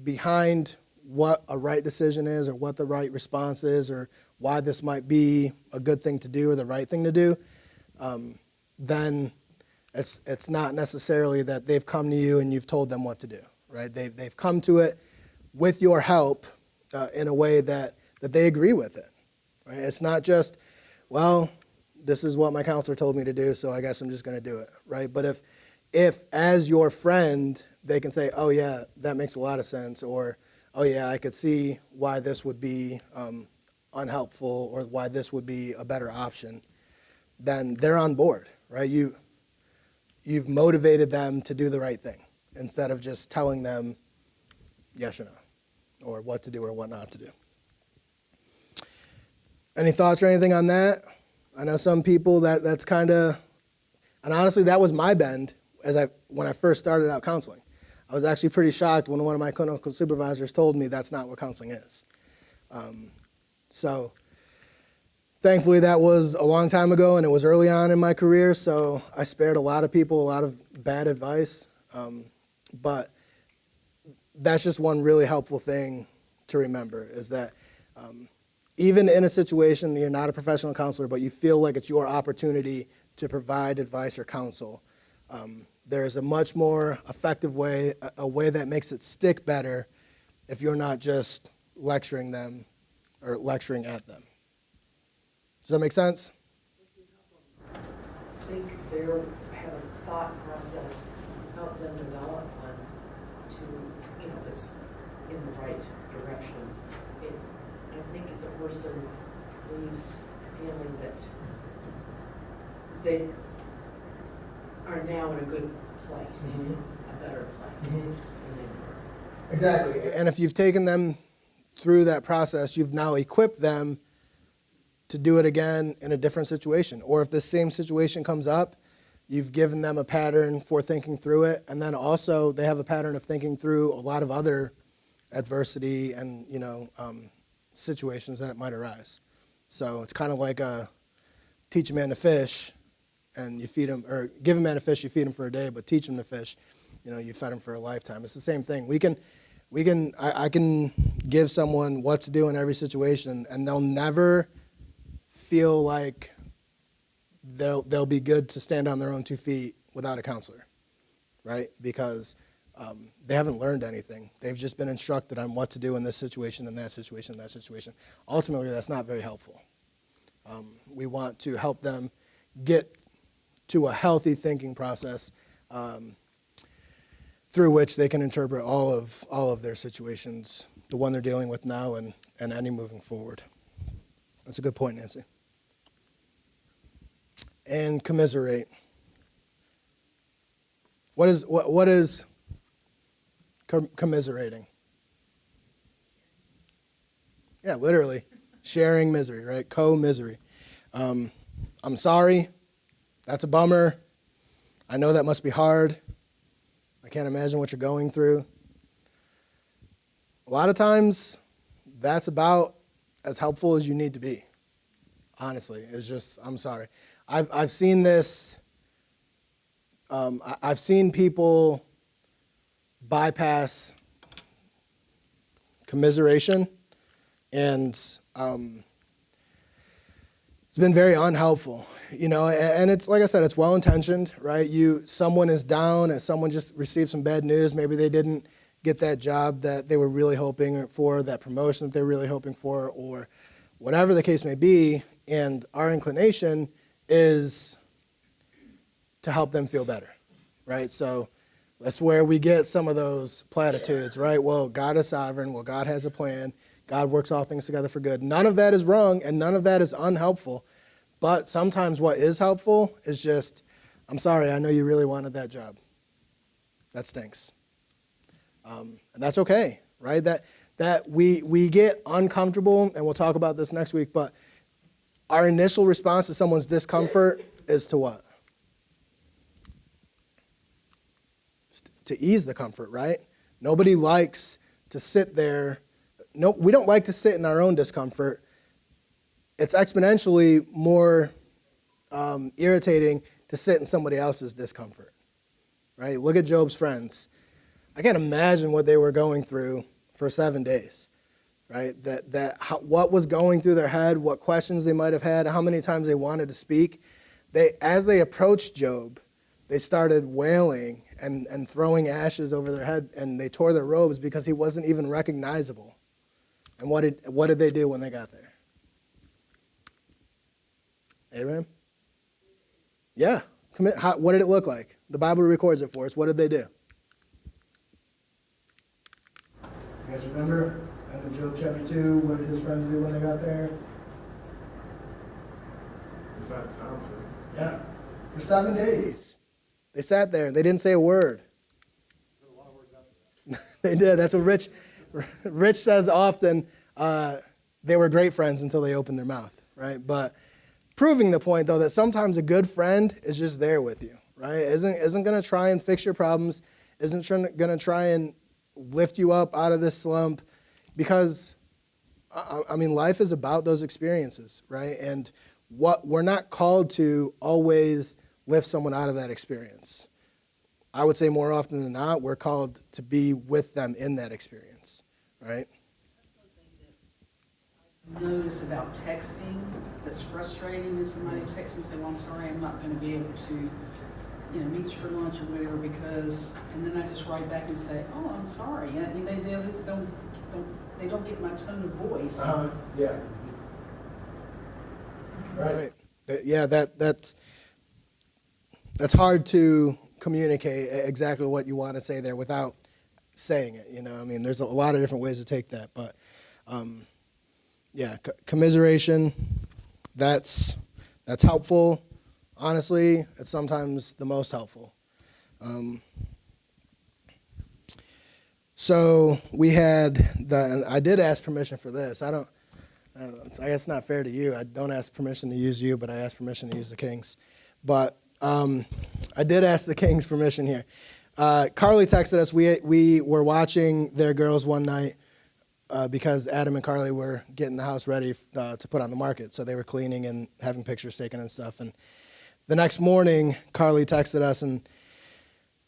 behind what a right decision is, or what the right response is, or why this might be a good thing to do or the right thing to do, then it's not necessarily that they've come to you and you've told them what to do, right? They've come to it with your help in a way that they agree with it, right? It's not just, well, this is what my counselor told me to do, so I guess I'm just going to do it, right? But if as your friend, they can say, oh yeah, that makes a lot of sense, or oh yeah, I could see why this would be unhelpful, or why this would be a better option, then they're on board, right? You've motivated them to do the right thing instead of just telling them yes or no, or what to do or what not to do. Any thoughts or anything on that? I know some people that's kind of, and honestly, that was my bend when I first started out counseling. I was actually pretty shocked when one of my clinical supervisors told me that's not what counseling is. So thankfully, that was a long time ago, and it was early on in my career, so I spared a lot of people a lot of bad advice. But that's just one really helpful thing to remember, is that even in a situation you're not a professional counselor, but you feel like it's your opportunity to provide advice or counsel, there's a much more effective way, a way that makes it stick better if you're not just lecturing them or lecturing at them. Does that make sense? I think they have a thought process, help them develop one to, it's in the right direction. I think if the person leaves feeling that they are now in a good place, a better place than they were. Exactly. And if you've taken them through that process, you've now equipped them to do it again in a different situation. Or if the same situation comes up, you've given them a pattern for thinking through it, and then also they have a pattern of thinking through a lot of other adversity and situations that might arise. So it's kind of like teach a man to fish, and you feed him, or give a man a fish, you feed him for a day, but teach him to fish, you fed him for a lifetime. It's the same thing. I can give someone what to do in every situation, and they'll never feel like they'll be good to stand on their own 2 feet without a counselor, right? Because they haven't learned anything. They've just been instructed on what to do in this situation, and that situation, and that situation. Ultimately, that's not very helpful. We want to help them get to a healthy thinking process through which they can interpret all of their situations, the one they're dealing with now and any moving forward. That's a good point, Nancy. And commiserate. What is commiserating? Yeah, literally, sharing misery, right? Co-misery. I'm sorry. That's a bummer. I know that must be hard. I can't imagine what you're going through. A lot of times, that's about as helpful as you need to be. Honestly, it's just, I'm sorry. I've seen this. I've seen people bypass commiseration, and it's been very unhelpful. And it's like I said, it's well-intentioned, right? Someone is down, and someone just received some bad news. Maybe they didn't get that job that they were really hoping for, that promotion that they were really hoping for, or whatever the case may be. And our inclination is to help them feel better, right? So that's where we get some of those platitudes, right? Well, God is sovereign. Well, God has a plan. God works all things together for good. None of that is wrong, and none of that is unhelpful. But sometimes what is helpful is just, I'm sorry, I know you really wanted that job. That stinks. And that's okay, right? That we get uncomfortable, and we'll talk about this next week, but our initial response to someone's discomfort is to what? to ease the comfort, right? Nobody likes to sit there. No, we don't like to sit in our own discomfort. It's exponentially more irritating to sit in somebody else's discomfort, right? Look at Job's friends. I can't imagine what they were going through for 7 days, right? What was going through their head, what questions they might have had, how many times they wanted to speak. As they approached Job, they started wailing and throwing ashes over their head, and they tore their robes because he wasn't even recognizable. And what did they do when they got there? Abraham? Yeah. What did it look like? The Bible records it for us. What did they do? You guys remember? In Job chapter 2, what did his friends do when they got there? Is that sound true? Yeah. For 7 days. They sat there and they didn't say a word. They did. That's what Rich says often. They were great friends until they opened their mouth, right? But proving the point, though, that sometimes a good friend is just there with you, right? Isn't going to try and fix your problems, isn't going to try and lift you up out of this slump, because, I mean, life is about those experiences, right? And we're not called to always lift someone out of that experience. I would say more often than not, we're called to be with them in that experience, right? Notice about texting that's frustrating is somebody texts me and say, well, I'm sorry, I'm not going to be able to, meet you for lunch or whatever because, and then I just write back and say, oh, I'm sorry. And they don't get my tone of voice. Yeah. Right. Yeah, that's hard to communicate exactly what you want to say there without saying it. I mean, there's a lot of different ways to take that, but yeah, commiseration, that's helpful. Honestly, it's sometimes the most helpful. So we had and I did ask permission for this. I guess it's not fair to you. I don't ask permission to use you, but I ask permission to use the Kings. But I did ask the Kings permission here. Carly texted us. We were watching their girls one night because Adam and Carly were getting the house ready to put on the market. So they were cleaning and having pictures taken and stuff. And the next morning, Carly texted us, and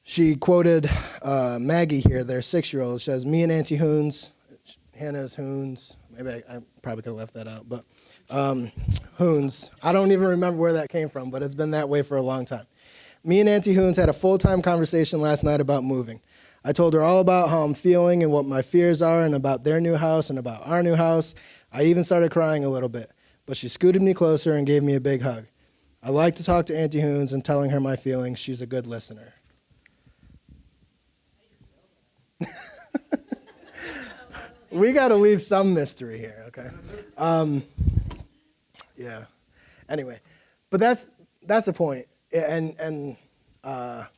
she quoted Maggie here, their 6-year-old. She says, me and Auntie Hoons, Hannah's Hoons. Maybe I probably could have left that out, but Hoons. I don't even remember where that came from, but it's been that way for a long time. Me and Auntie Hoons had a full-time conversation last night about moving. I told her all about how I'm feeling and what my fears are and about their new house and about our new house. I even started crying a little bit, but she scooted me closer and gave me a big hug. I like to talk to Auntie Hoons and telling her my feelings. She's a good listener. We got to leave some mystery here, okay? Yeah. Anyway, but that's the point. And to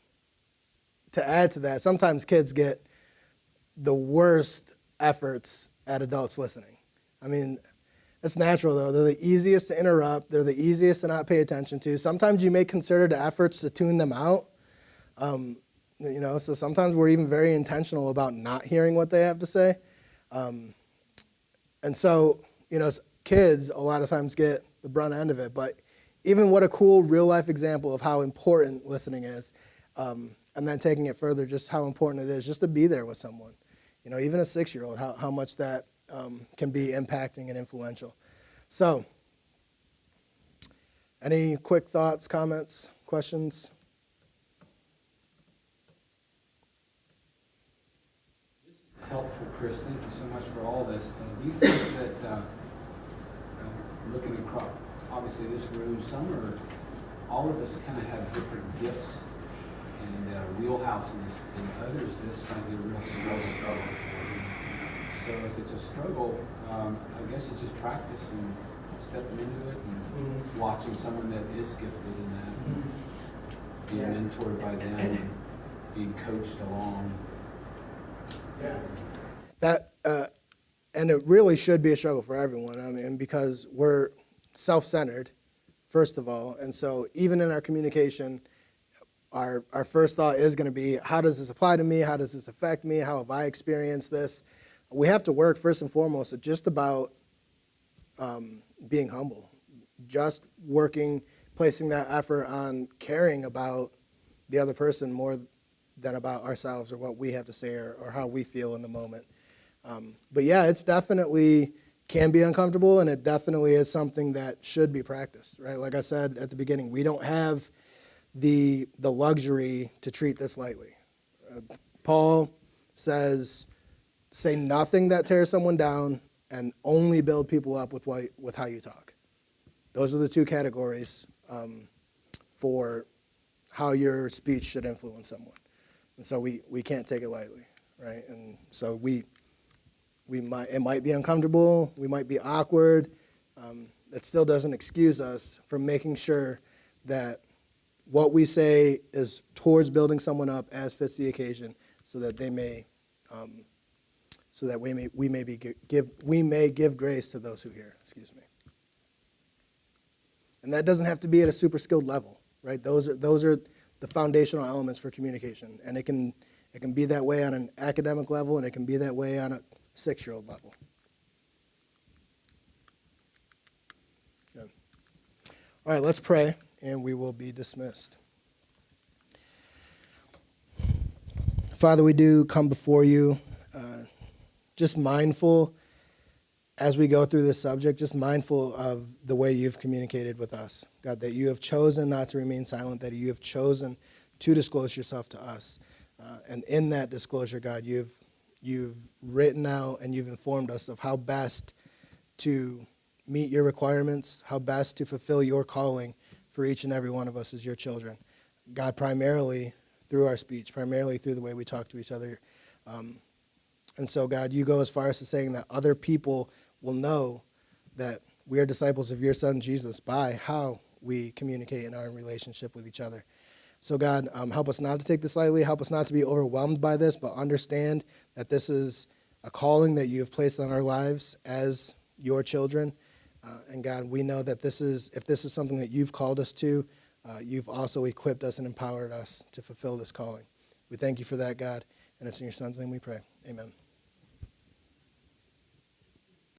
add to that, sometimes kids get the worst efforts at adults listening. I mean, it's natural, though. They're the easiest to interrupt. They're the easiest to not pay attention to. Sometimes you make concerted efforts to tune them out. So sometimes we're even very intentional about not hearing what they have to say. And so, kids a lot of times get the brunt end of it. But even what a cool real-life example of how important listening is, and then taking it further, just how important it is just to be there with someone. Even a 6-year-old, how much that can be impacting and influential. So, any quick thoughts, comments, questions? Helpful, Chris. Thank you so much for all this. Do you think that, looking across, obviously this room, all of us kind of have different gifts and wheelhouses, and others, this might be a real struggle. So if it's a struggle, I guess it's just practice and stepping into it and watching someone that is gifted in that, being mentored by them, and being coached along. Yeah. That and it really should be a struggle for everyone. I mean, because we're self-centered, first of all, and so even in our communication, our first thought is going to be, how does this apply to me? How does this affect me? How have I experienced this? We have to work first and foremost at just about being humble, just working, placing that effort on caring about the other person more than about ourselves or what we have to say or how we feel in the moment. But yeah, it's definitely can be uncomfortable, and it definitely is something that should be practiced, right? Like I said at the beginning, we don't have the luxury to treat this lightly. Paul says, say nothing that tears someone down and only build people up with how you talk. Those are the two categories for how your speech should influence someone. And so we can't take it lightly, right? And so it might be uncomfortable, we might be awkward. It still doesn't excuse us from making sure that what we say is towards building someone up as fits the occasion, so that they may, we may give grace to those who hear. Excuse me. And that doesn't have to be at a super skilled level, right? Those are the foundational elements for communication, and it can be that way on an academic level, and it can be that way on a 6-year-old level. Good. All right, let's pray, and we will be dismissed. Father, we do come before you just mindful as we go through this subject, just mindful of the way you've communicated with us. God, that you have chosen not to remain silent, that you have chosen to disclose yourself to us. And in that disclosure, God, you've written out and you've informed us of how best to meet your requirements, how best to fulfill your calling for each and every one of us as your children. God, primarily through our speech, primarily through the way we talk to each other. And so, God, you go as far as to saying that other people will know that we are disciples of your Son, Jesus, by how we communicate in our relationship with each other. So, God, help us not to take this lightly. Help us not to be overwhelmed by this, but understand that this is a calling that you have placed on our lives as your children. And, God, we know that if this is something that you've called us to, you've also equipped us and empowered us to fulfill this calling. We thank you for that, God, and it's in your Son's name we pray. Amen.